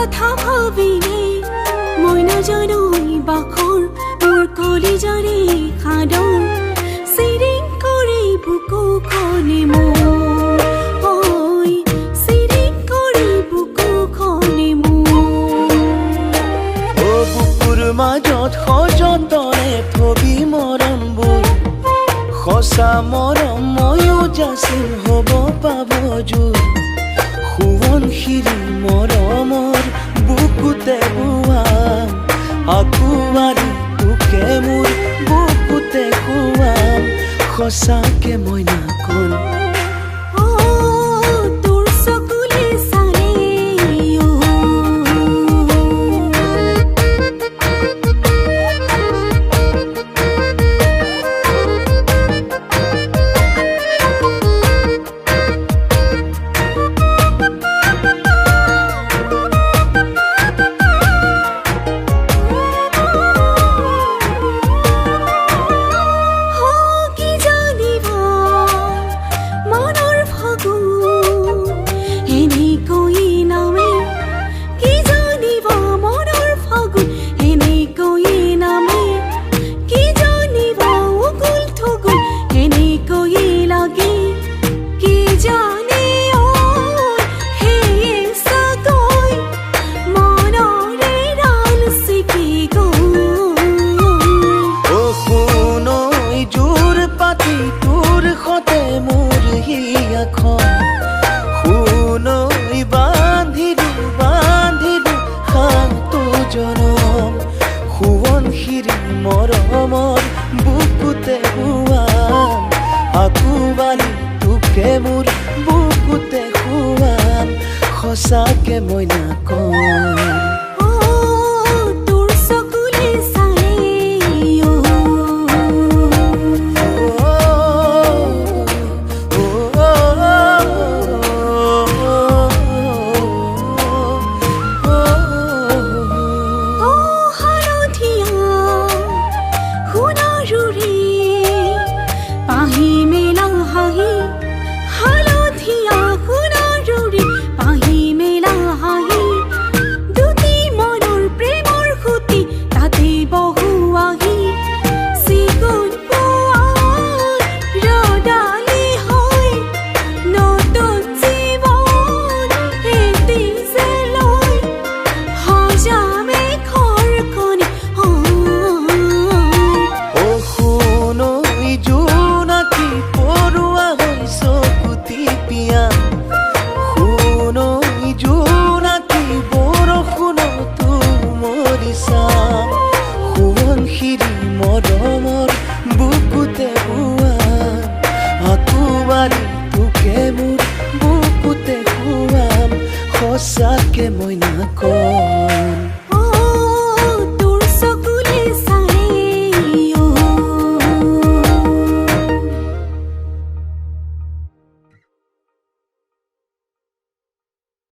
কথা ভাবিলে মই নাজানো বাখৰ মোৰ কলিজাৰে খাদৰ চিৰিং কৰি বুকুখনে মোৰ চিৰিং কৰি বুকুখনে মোৰ বুকুৰ মাজত সযতনে থবি মৰমবোৰ সঁচা মৰম ময়ো যাচিম হ'ব পাব জোৰ সোৱণশিৰি মৰমৰ বুকুতে বুৱাম আঁকুৱালি তোকে মোৰ বুকুতে খুৱাম সঁচাকে মই নাকন সোৱণশিৰি মৰমৰ বুকুতে বুৱাম আঁকুৱালি তোকে মোৰ বুকুতে খুৱাম সঁচাকে মই নাকন সোৱণশিৰি মৰমৰ বুকুতে বুৱাম আঁকুৱালি তোকে মোৰ বুকুতে খুৱাম সঁচাকে মই নাকন